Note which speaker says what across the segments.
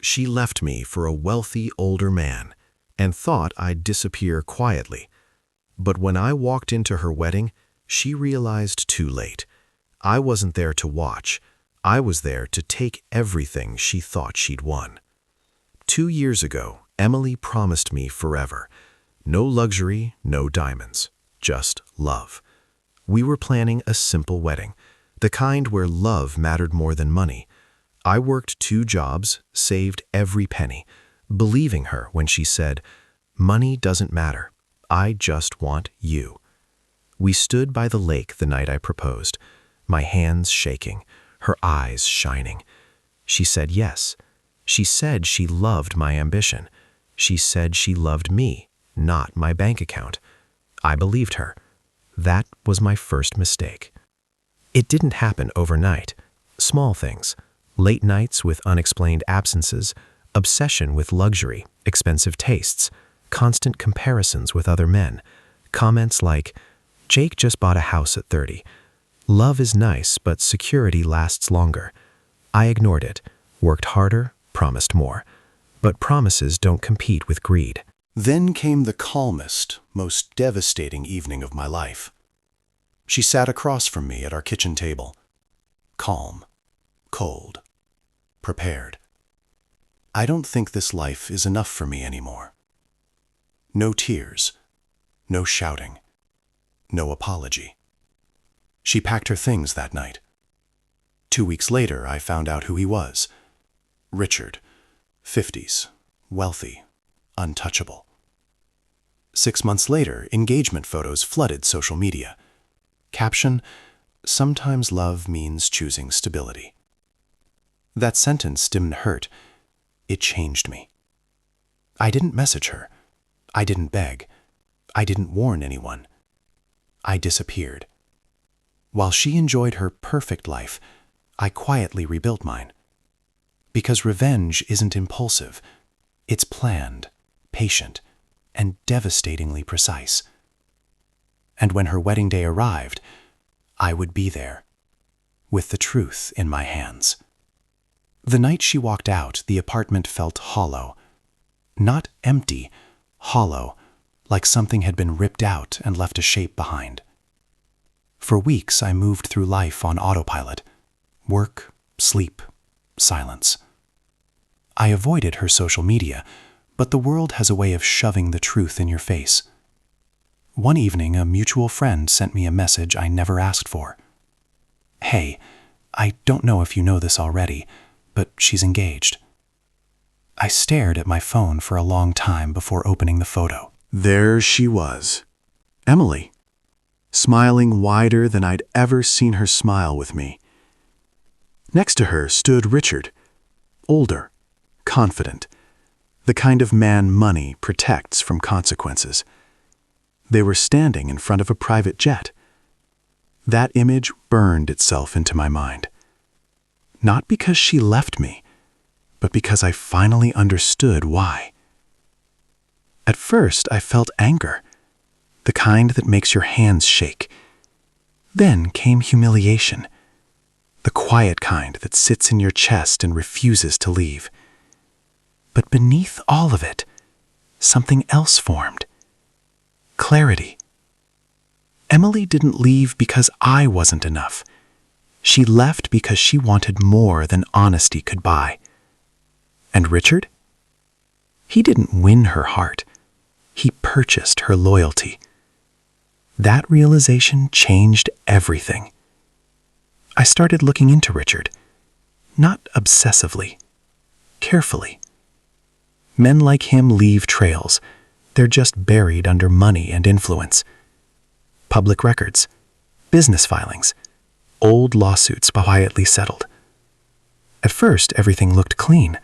Speaker 1: She left me for a wealthy older man and thought I'd disappear quietly. But when I walked into her wedding, she realized too late. I wasn't there to watch. I was there to take everything she thought she'd won. 2 years ago, Emily promised me forever. No luxury, no diamonds, just love. We were planning a simple wedding, the kind where love mattered more than money. I worked 2 jobs, saved every penny, believing her when she said, "Money doesn't matter. I just want you." We stood by the lake the night I proposed, my hands shaking, her eyes shining. She said yes. She said she loved my ambition. She said she loved me, not my bank account. I believed her. That was my first mistake. It didn't happen overnight. Small things, late nights with unexplained absences, obsession with luxury, expensive tastes, constant comparisons with other men, comments like, "Jake just bought a house at 30. Love is nice, but security lasts longer." I ignored it, worked harder, promised more. But promises don't compete with greed.
Speaker 2: Then came the calmest, most devastating evening of my life. She sat across from me at our kitchen table. Calm, cold, prepared. "I don't think this life is enough for me anymore." No tears, no shouting, no apology. She packed her things that night. 2 weeks later, I found out who he was. Richard, 50s, wealthy, untouchable. 6 months later, engagement photos flooded social media. Caption, "Sometimes love means choosing stability." That sentence didn't hurt. It changed me. I didn't message her. I didn't beg. I didn't warn anyone. I disappeared. While she enjoyed her perfect life, I quietly rebuilt mine. Because revenge isn't impulsive. It's planned, patient, and devastatingly precise. And when her wedding day arrived, I would be there, with the truth in my hands. The night she walked out, the apartment felt hollow. Not empty, hollow, like something had been ripped out and left a shape behind. For weeks, I moved through life on autopilot. Work, sleep, silence. I avoided her social media, but the world has a way of shoving the truth in your face. One evening, a mutual friend sent me a message I never asked for. "Hey, I don't know if you know this already, but she's engaged." I stared at my phone for a long time before opening the photo.
Speaker 3: There she was, Emily, smiling wider than I'd ever seen her smile with me. Next to her stood Richard, older, confident, the kind of man money protects from consequences. They were standing in front of a private jet. That image burned itself into my mind. Not because she left me, but because I finally understood why. At first, I felt anger, the kind that makes your hands shake. Then came humiliation, the quiet kind that sits in your chest and refuses to leave. But beneath all of it, something else formed. Clarity. Emily didn't leave because I wasn't enough. She left because she wanted more than honesty could buy. And Richard? He didn't win her heart. He purchased her loyalty. That realization changed everything. I started looking into Richard, not obsessively, carefully. Men like him leave trails. They're just buried under money and influence. Public records, business filings, old lawsuits quietly settled. At first, everything looked clean.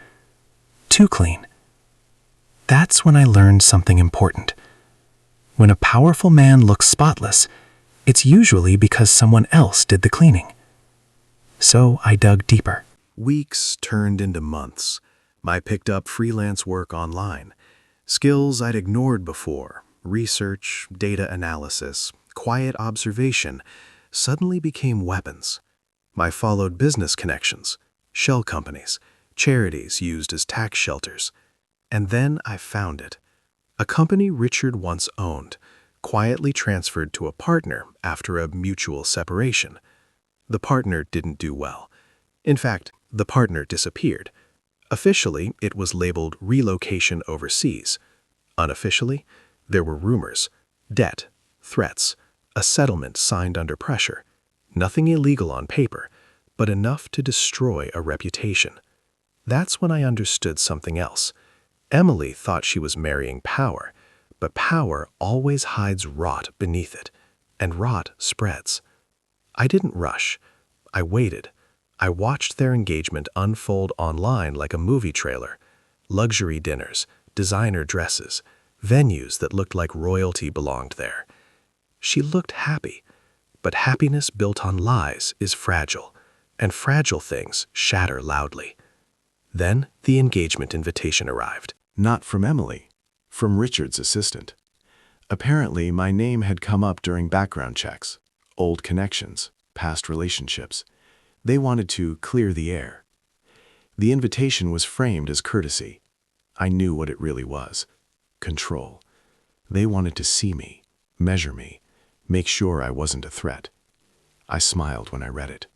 Speaker 3: Too clean. That's when I learned something important. When a powerful man looks spotless, it's usually because someone else did the cleaning. So I dug deeper.
Speaker 1: Weeks turned into months. I picked up freelance work online. Skills I'd ignored before, research, data analysis, quiet observation, suddenly became weapons. I followed business connections, shell companies, charities used as tax shelters. And then I found it. A company Richard once owned, quietly transferred to a partner after a mutual separation. The partner didn't do well. In fact, the partner disappeared. Officially, it was labeled relocation overseas. Unofficially, there were rumors, debt, threats, a settlement signed under pressure. Nothing illegal on paper, but enough to destroy a reputation. That's when I understood something else. Emily thought she was marrying power, but power always hides rot beneath it, and rot spreads. I didn't rush. I waited. I watched their engagement unfold online like a movie trailer. Luxury dinners, designer dresses, venues that looked like royalty belonged there. She looked happy, but happiness built on lies is fragile, and fragile things shatter loudly. Then the engagement invitation arrived.
Speaker 3: Not from Emily, from Richard's assistant. Apparently, my name had come up during background checks, old connections, past relationships. They wanted to clear the air. The invitation was framed as courtesy. I knew what it really was. Control. They wanted to see me, measure me, make sure I wasn't a threat. I smiled when I read it,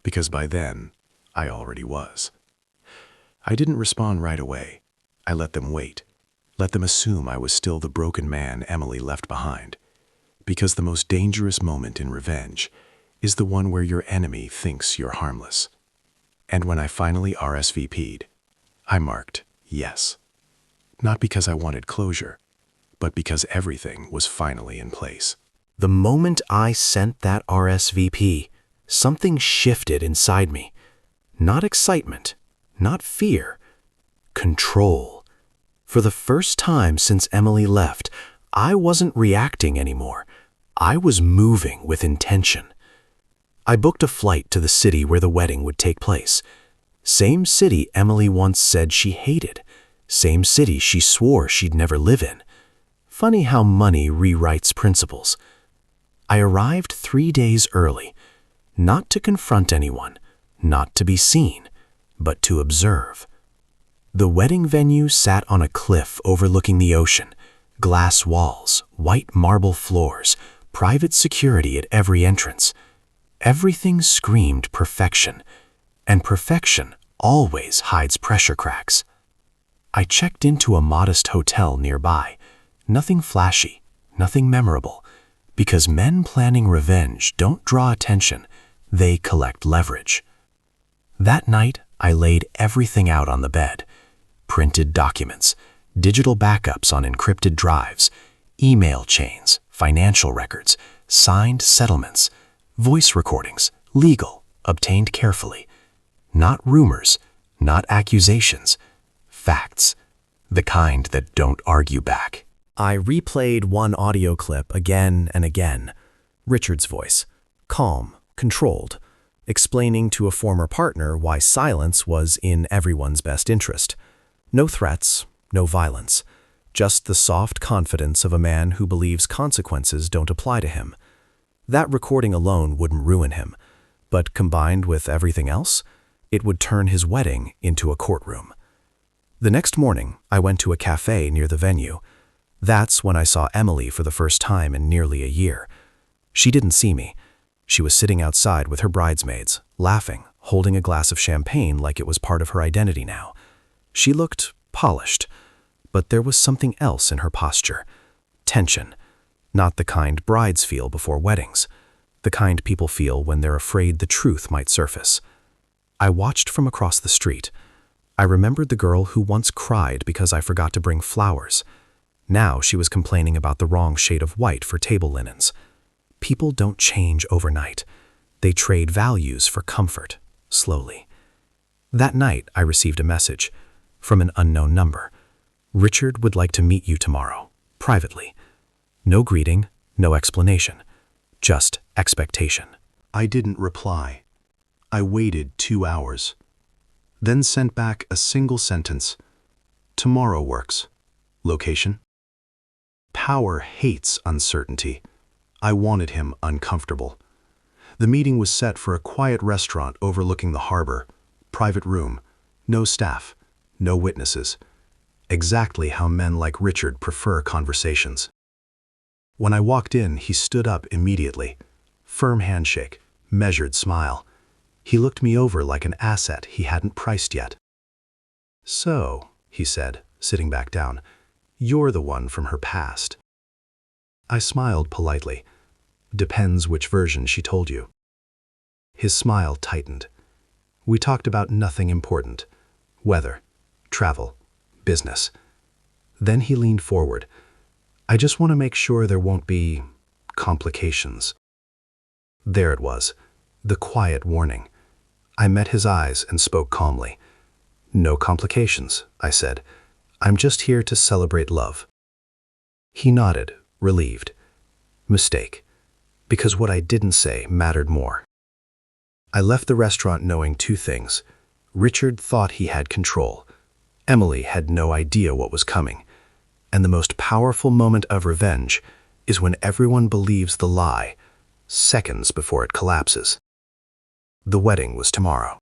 Speaker 3: because by then, I already was. I didn't respond right away. I let them wait, let them assume I was still the broken man Emily left behind. Because the most dangerous moment in revenge is the one where your enemy thinks you're harmless. And when I finally RSVP'd, I marked yes. Not because I wanted closure, but because everything was finally in place.
Speaker 1: The moment I sent that RSVP, something shifted inside me. Not excitement, not fear, control. For the first time since Emily left, I wasn't reacting anymore. I was moving with intention. I booked a flight to the city where the wedding would take place. Same city Emily once said she hated. Same city she swore she'd never live in. Funny how money rewrites principles. I arrived 3 days early, not to confront anyone, not to be seen, but to observe. The wedding venue sat on a cliff overlooking the ocean, glass walls, white marble floors, private security at every entrance. Everything screamed perfection, and perfection always hides pressure cracks. I checked into a modest hotel nearby, nothing flashy, nothing memorable, because men planning revenge don't draw attention, they collect leverage. That night, I laid everything out on the bed. Printed documents, digital backups on encrypted drives, email chains, financial records, signed settlements, voice recordings, legal, obtained carefully. Not rumors, not accusations, facts, the kind that don't argue back. I replayed one audio clip again and again. Richard's voice, calm, controlled, explaining to a former partner why silence was in everyone's best interest. No threats, no violence, just the soft confidence of a man who believes consequences don't apply to him. That recording alone wouldn't ruin him, but combined with everything else, it would turn his wedding into a courtroom. The next morning, I went to a cafe near the venue. That's when I saw Emily for the first time in nearly a year. She didn't see me. She was sitting outside with her bridesmaids, laughing, holding a glass of champagne like it was part of her identity now. She looked polished, but there was something else in her posture. Tension. Not the kind brides feel before weddings. The kind people feel when they're afraid the truth might surface. I watched from across the street. I remembered the girl who once cried because I forgot to bring flowers. Now she was complaining about the wrong shade of white for table linens. People don't change overnight. They trade values for comfort, slowly. That night, I received a message from an unknown number. Richard would like to meet you tomorrow, privately. No greeting, no explanation, just expectation.
Speaker 3: I didn't reply. I waited 2 hours, then sent back a single sentence. Tomorrow works. Location? Power hates uncertainty. I wanted him uncomfortable. The meeting was set for a quiet restaurant overlooking the harbor, private room, No staff, no witnesses. Exactly how men like Richard prefer conversations. When I walked in, he stood up immediately. Firm handshake, measured smile. He looked me over like an asset he hadn't priced yet. "So," he said, sitting back down, "you're the one from her past." I smiled politely. "Depends which version she told you." His smile tightened. We talked about nothing important. Weather, travel, business. Then he leaned forward. "I just want to make sure there won't be complications." There it was, the quiet warning. I met his eyes and spoke calmly. "No complications," I said. "I'm just here to celebrate love." He nodded, relieved. Mistake. Because what I didn't say mattered more. I left the restaurant knowing two things. Richard thought he had control. Emily had no idea what was coming. And the most powerful moment of revenge is when everyone believes the lie, seconds before it collapses. The wedding was tomorrow.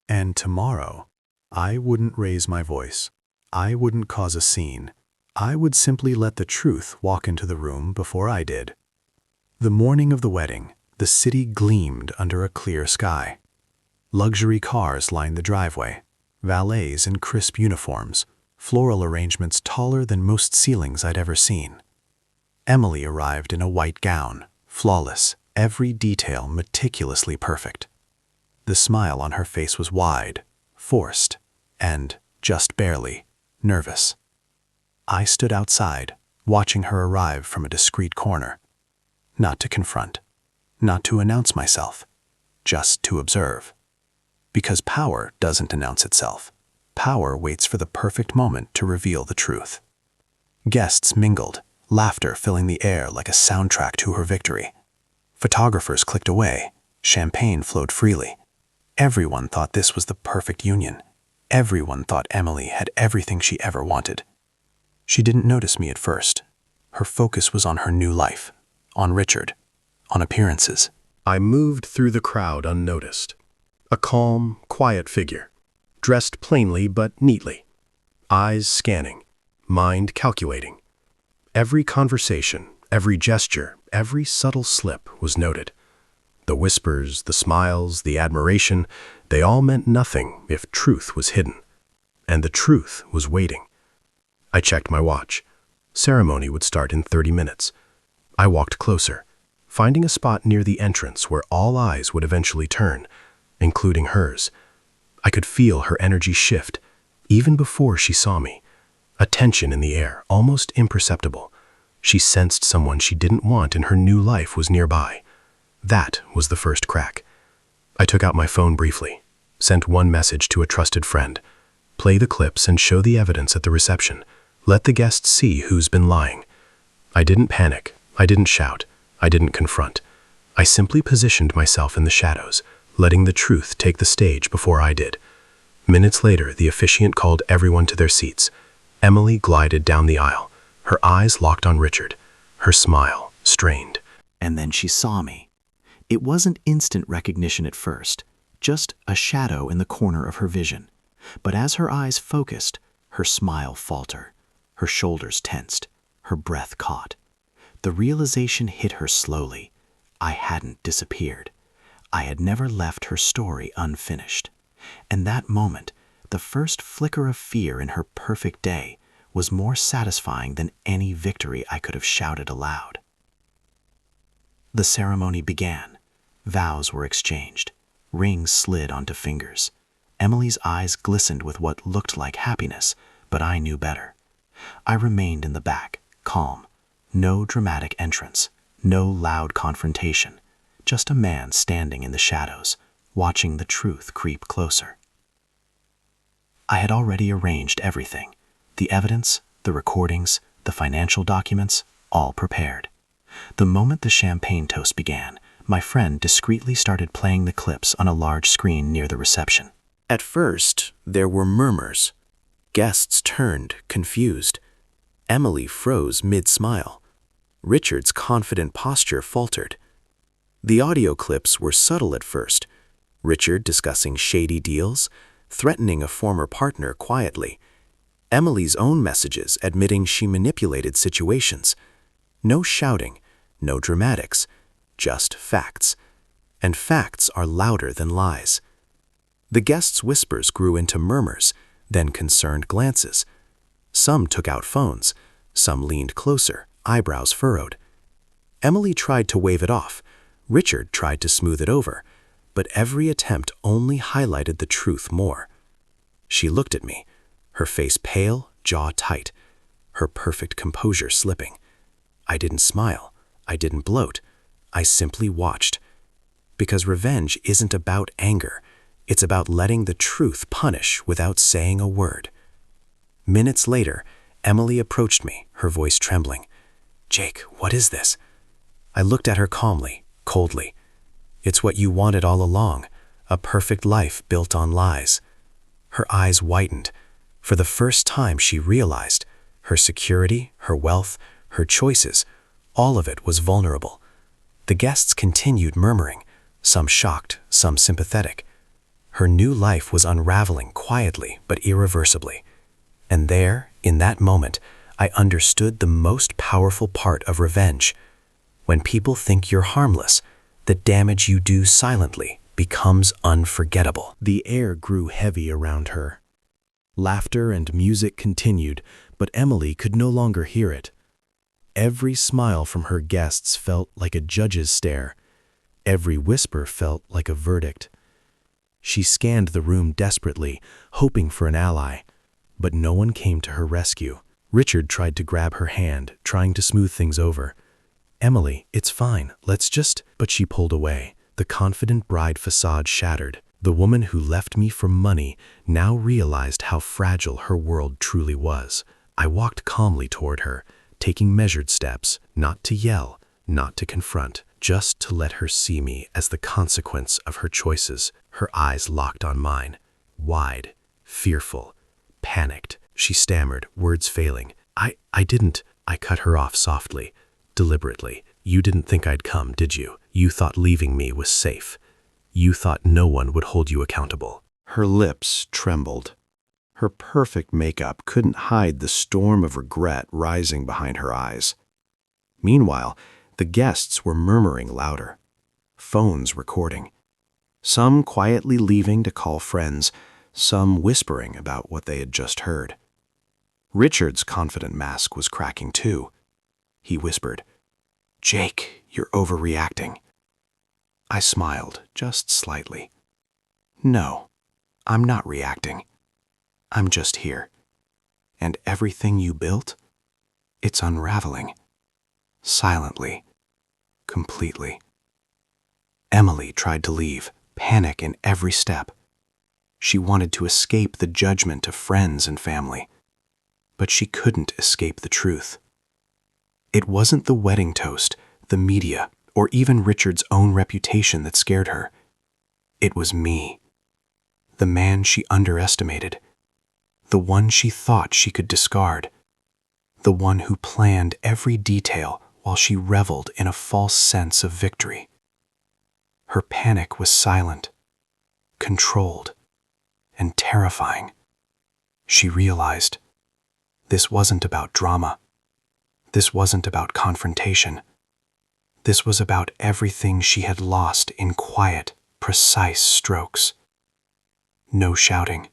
Speaker 2: And tomorrow, I wouldn't raise my voice. I wouldn't cause a scene. I would simply let the truth walk into the room before I did. The morning of the wedding, the city gleamed under a clear sky. Luxury cars lined the driveway, valets in crisp uniforms, floral arrangements taller than most ceilings I'd ever seen. Emily arrived in a white gown, flawless, every detail meticulously perfect. The smile on her face was wide, forced, and, just barely, nervous. I stood outside, watching her arrive from a discreet corner. Not to confront, not to announce myself, just to observe. Because power doesn't announce itself. Power waits for the perfect moment to reveal the truth. Guests mingled, laughter filling the air like a soundtrack to her victory. Photographers clicked away, champagne flowed freely. Everyone thought this was the perfect union. Everyone thought Emily had everything she ever wanted. She didn't notice me at first. Her focus was on her new life, on Richard, on appearances.
Speaker 3: I moved through the crowd unnoticed. A calm, quiet figure, dressed plainly but neatly. Eyes scanning, mind calculating. Every conversation, every gesture, every subtle slip was noted. The whispers, the smiles, the admiration, they all meant nothing if truth was hidden. And the truth was waiting. I checked my watch. Ceremony would start in 30 minutes. I walked closer, finding a spot near the entrance where all eyes would eventually turn, including hers. I could feel her energy shift, even before she saw me. A tension in the air, almost imperceptible. She sensed someone she didn't want in her new life was nearby. That was the first crack. I took out my phone briefly, sent one message to a trusted friend. Play the clips and show the evidence at the reception. Let the guests see who's been lying. I didn't panic. I didn't shout. I didn't confront. I simply positioned myself in the shadows, letting the truth take the stage before I did. Minutes later, the officiant called everyone to their seats. Emily glided down the aisle, her eyes locked on Richard, her smile strained.
Speaker 4: And then she saw me. It wasn't instant recognition at first, just a shadow in the corner of her vision. But as her eyes focused, her smile faltered, her shoulders tensed, her breath caught. The realization hit her slowly. I hadn't disappeared. I had never left her story unfinished. And that moment, the first flicker of fear in her perfect day, was more satisfying than any victory I could have shouted aloud. The ceremony began. Vows were exchanged. Rings slid onto fingers. Emily's eyes glistened with what looked like happiness, but I knew better. I remained in the back, calm. No dramatic entrance, no loud confrontation, just a man standing in the shadows, watching the truth creep closer. I had already arranged everything. The evidence, the recordings, the financial documents, all prepared. The moment the champagne toast began, my friend discreetly started playing the clips on a large screen near the reception.
Speaker 2: At first, there were murmurs. Guests turned, confused. Emily froze mid-smile. Richard's confident posture faltered. The audio clips were subtle at first. Richard discussing shady deals, threatening a former partner quietly. Emily's own messages admitting she manipulated situations. No shouting, no dramatics, just facts. And facts are louder than lies. The guests' whispers grew into murmurs, then concerned glances. Some took out phones, some leaned closer, eyebrows furrowed. Emily tried to wave it off. Richard tried to smooth it over, but every attempt only highlighted the truth more. She looked at me, her face pale, jaw tight, her perfect composure slipping. I didn't smile, I didn't gloat, I simply watched. Because revenge isn't about anger, it's about letting the truth punish without saying a word. Minutes later, Emily approached me, her voice trembling. "Jake, what is this?" I looked at her calmly, coldly. "It's what you wanted all along, a perfect life built on lies." Her eyes widened. For the first time she realized her security, her wealth, her choices, all of it was vulnerable. The guests continued murmuring, some shocked, some sympathetic. Her new life was unraveling quietly but irreversibly. And there, in that moment, I understood the most powerful part of revenge. When people think you're harmless, the damage you do silently becomes unforgettable.
Speaker 3: The air grew heavy around her. Laughter and music continued, but Emily could no longer hear it. Every smile from her guests felt like a judge's stare. Every whisper felt like a verdict. She scanned the room desperately, hoping for an ally, but no one came to her rescue. Richard tried to grab her hand, trying to smooth things over. "Emily, it's fine, let's just—" But she pulled away. The confident bride facade shattered. The woman who left me for money now realized how fragile her world truly was. I walked calmly toward her, taking measured steps, not to yell, not to confront, just to let her see me as the consequence of her choices. Her eyes locked on mine, wide, fearful, panicked. She stammered, words failing. I didn't. I cut her off softly, deliberately. "You didn't think I'd come, did you? You thought leaving me was safe. You thought no one would hold you accountable." Her lips trembled. Her perfect makeup couldn't hide the storm of regret rising behind her eyes. Meanwhile, the guests were murmuring louder, phones recording. Some quietly leaving to call friends, some whispering about what they had just heard. Richard's confident mask was cracking too. He whispered, "Jake, you're overreacting." I smiled, just slightly. "No, I'm not reacting. I'm just here. And everything you built, it's unraveling. Silently. Completely." Emily tried to leave, panic in every step. She wanted to escape the judgment of friends and family. But she couldn't escape the truth. It wasn't the wedding toast, the media, or even Richard's own reputation that scared her. It was me. The man she underestimated. The one she thought she could discard. The one who planned every detail while she reveled in a false sense of victory. Her panic was silent, controlled, and terrifying. She realized this wasn't about drama. This wasn't about confrontation. This was about everything she had lost in quiet, precise strokes. No shouting,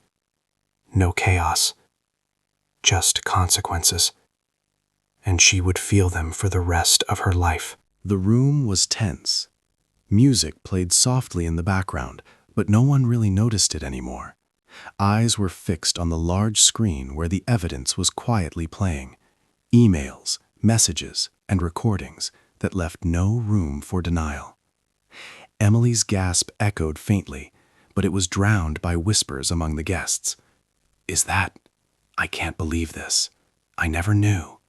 Speaker 3: no chaos, just consequences. And she would feel them for the rest of her life. The room was tense. Music played softly in the background, but no one really noticed it anymore. Eyes were fixed on the large screen where the evidence was quietly playing. Emails, messages, and recordings that left no room for denial. Emily's gasp echoed faintly, but it was drowned by whispers among the guests. "Is that? I can't believe this. I never knew."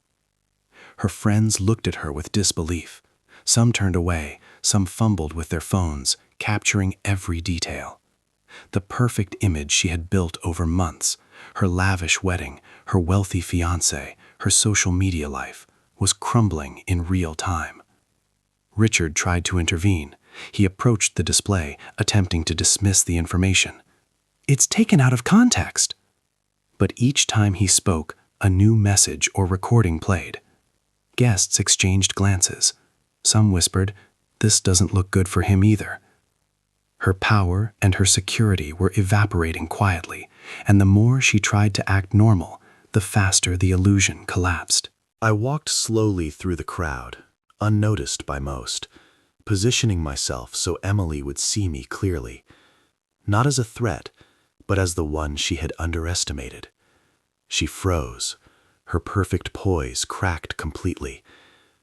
Speaker 3: Her friends looked at her with disbelief. Some turned away, some fumbled with their phones, capturing every detail. The perfect image she had built over months, her lavish wedding, her wealthy fiancé, her social media life, was crumbling in real time. Richard tried to intervene. He approached the display, attempting to dismiss the information. It's taken out of context." But each time he spoke, a new message or recording played. Guests exchanged glances. Some whispered, "This doesn't look good for him either." Her power and her security were evaporating quietly, and the more she tried to act normal, the faster the illusion collapsed.
Speaker 2: I walked slowly through the crowd, unnoticed by most, positioning myself so Emily would see me clearly, not as a threat, but as the one she had underestimated. She froze. Her perfect poise cracked completely.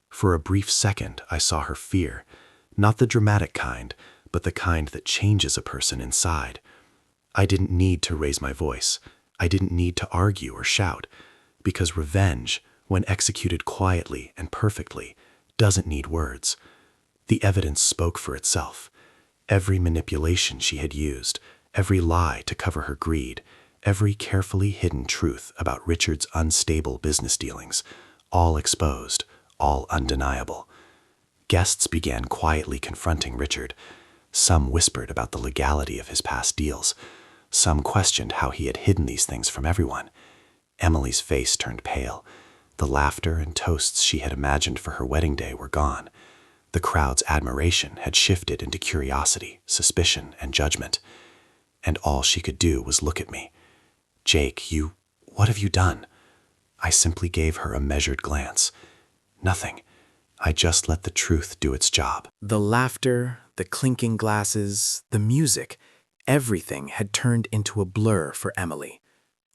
Speaker 2: For a brief second, I saw her fear, not the dramatic kind, but the kind that changes a person inside. I didn't need to raise my voice. I didn't need to argue or shout, because revenge, when executed quietly and perfectly, doesn't need words. The evidence spoke for itself. Every manipulation she had used, every lie to cover her greed, every carefully hidden truth about Richard's unstable business dealings, all exposed, all undeniable. Guests began quietly confronting Richard. Some whispered about the legality of his past deals. Some questioned how he had hidden these things from everyone. Emily's face turned pale. The laughter and toasts she had imagined for her wedding day were gone. The crowd's admiration had shifted into curiosity, suspicion, and judgment. And all she could do was look at me. "Jake, what have you done?" I simply gave her a measured glance. Nothing. I just let the truth do its job.
Speaker 4: The laughter, the clinking glasses, the music, everything had turned into a blur for Emily.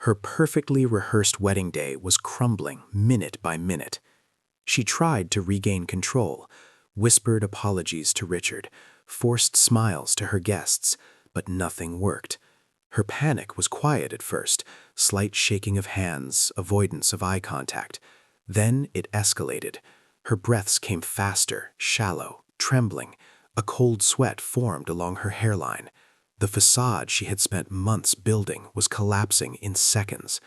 Speaker 4: Her perfectly rehearsed wedding day was crumbling minute by minute. She tried to regain control, whispered apologies to Richard, forced smiles to her guests, but nothing worked. Her panic was quiet at first, slight shaking of hands, avoidance of eye contact. Then it escalated. Her breaths came faster, shallow, trembling. A cold sweat formed along her hairline. The facade she had spent months building was collapsing in seconds.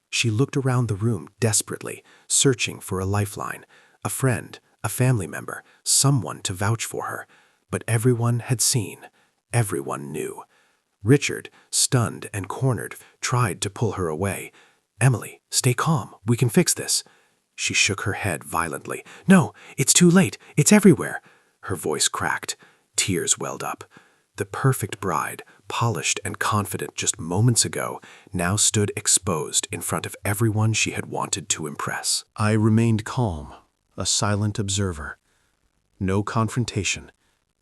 Speaker 4: She looked around the room desperately, searching for a lifeline, a friend, a family member, someone to vouch for her. But everyone had seen. Everyone knew. Richard, stunned and cornered, tried to pull her away. "Emily, stay calm. We can fix this." She shook her head violently. "No, it's too late. It's everywhere." Her voice cracked. Tears welled up. The perfect bride, polished and confident just moments ago, now stood exposed in front of everyone she had wanted to impress.
Speaker 3: I remained calm, a silent observer. No confrontation,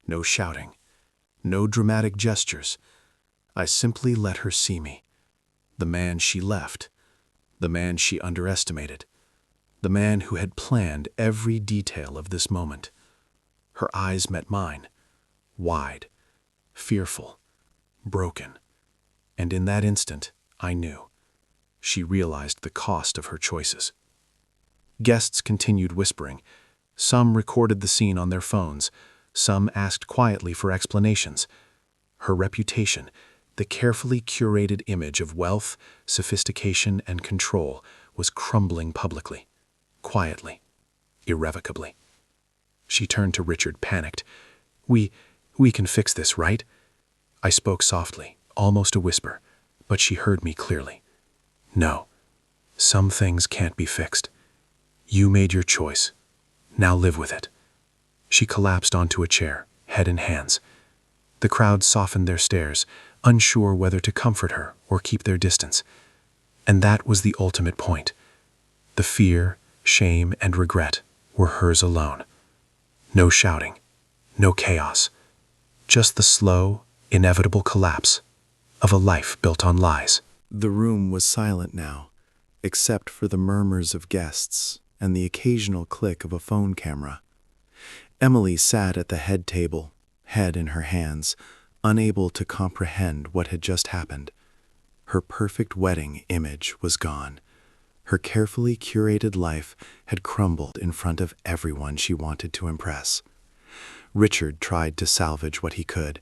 Speaker 3: no shouting, no dramatic gestures. I simply let her see me. The man she left, the man she underestimated, the man who had planned every detail of this moment. Her eyes met mine, wide, fearful, broken. And in that instant, I knew. She realized the cost of her choices. Guests continued whispering. Some recorded the scene on their phones. Some asked quietly for explanations. Her reputation, the carefully curated image of wealth, sophistication, and control, was crumbling publicly, quietly, irrevocably. She turned to Richard, panicked. We can fix this, right?" I spoke softly, almost a whisper, but she heard me clearly. "No, some things can't be fixed. You made your choice. Now live with it." She collapsed onto a chair, head in hands. The crowd softened their stares, unsure whether to comfort her or keep their distance. And that was the ultimate point. The fear, shame, and regret were hers alone. No shouting, no chaos, just the slow, inevitable collapse of a life built on lies.
Speaker 4: The room was silent now, except for the murmurs of guests and the occasional click of a phone camera. Emily sat at the head table, head in her hands, unable to comprehend what had just happened. Her perfect wedding image was gone. Her carefully curated life had crumbled in front of everyone she wanted to impress. Richard tried to salvage what he could.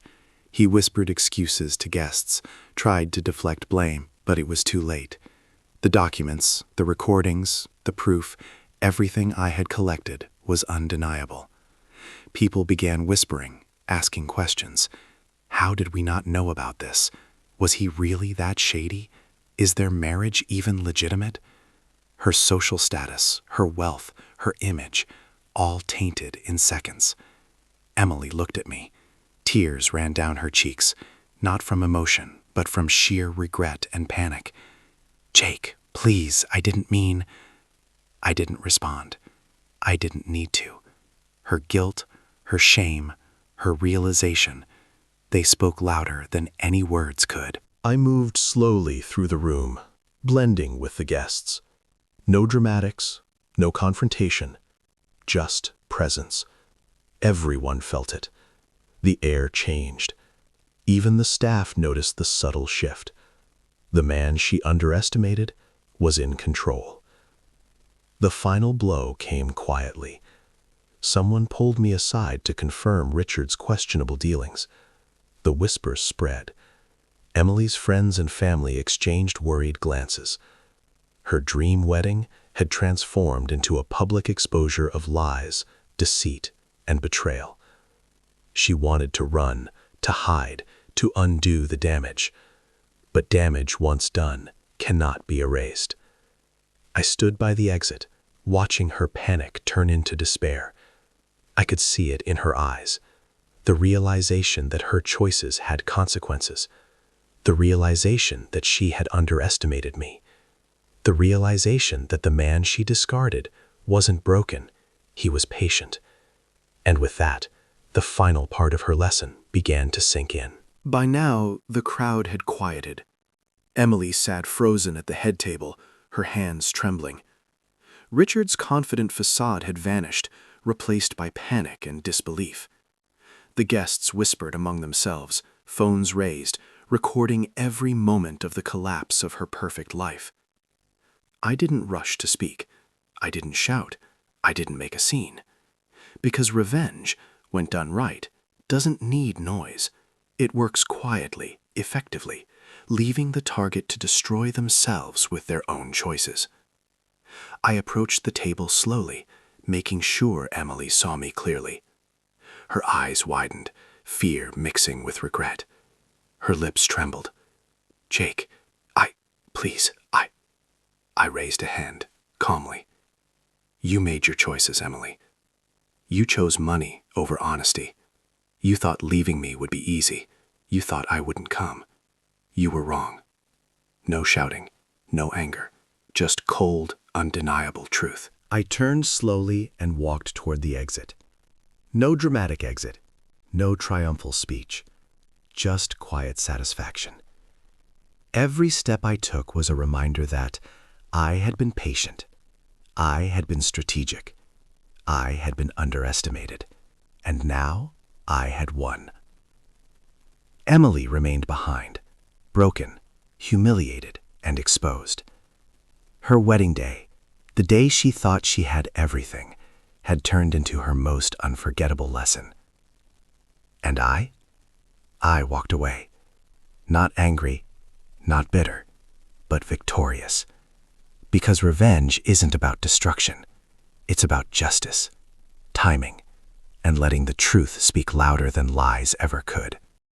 Speaker 4: He whispered excuses to guests, tried to deflect blame, but it was too late. The documents, the recordings, the proof, everything I had collected was undeniable. People began whispering, asking questions. How did we not know about this?
Speaker 2: Was he really that shady? Is their marriage even legitimate? Her social status, her wealth, her image, all tainted in seconds. Emily looked at me. Tears ran down her cheeks, not from emotion, but from sheer regret and panic. "Jake, please, I didn't mean—" I didn't respond. I didn't need to. Her guilt, her shame, her realization, they spoke louder than any words could.
Speaker 1: I moved slowly through the room, blending with the guests. No dramatics, no confrontation, just presence. Everyone felt it. The air changed. Even the staff noticed the subtle shift. The man she underestimated was in control. The final blow came quietly. Someone pulled me aside to confirm Richard's questionable dealings. The whispers spread. Emily's friends and family exchanged worried glances. Her dream wedding had transformed into a public exposure of lies, deceit, and betrayal. She wanted to run, to hide, to undo the damage. But damage once done cannot be erased. I stood by the exit, watching her panic turn into despair. I could see it in her eyes, the realization that her choices had consequences, the realization that she had underestimated me, the realization that the man she discarded wasn't broken, he was patient. And with that, the final part of her lesson began to sink in.
Speaker 4: By now, the crowd had quieted. Emily sat frozen at the head table, her hands trembling. Richard's confident facade had vanished, replaced by panic and disbelief. The guests whispered among themselves, phones raised, recording every moment of the collapse of her perfect life. I didn't rush to speak. I didn't shout. I didn't make a scene. Because revenge, when done right, doesn't need noise. It works quietly, effectively, leaving the target to destroy themselves with their own choices. I approached the table slowly, making sure Emily saw me clearly. Her eyes widened, fear mixing with regret. Her lips trembled. "Jake, please, I raised a hand, calmly. "You made your choices, Emily. You chose money over honesty. You thought leaving me would be easy. You thought I wouldn't come. You were wrong. No shouting, no anger, just cold, undeniable truth."
Speaker 1: I turned slowly and walked toward the exit. No dramatic exit, no triumphal speech, just quiet satisfaction. Every step I took was a reminder that I had been patient, I had been strategic, I had been underestimated, and now I had won. Emily remained behind, broken, humiliated, and exposed. Her wedding day, the day she thought she had everything, had turned into her most unforgettable lesson. And I walked away, not angry, not bitter, but victorious. Because revenge isn't about destruction. It's about justice, timing, and letting the truth speak louder than lies ever could.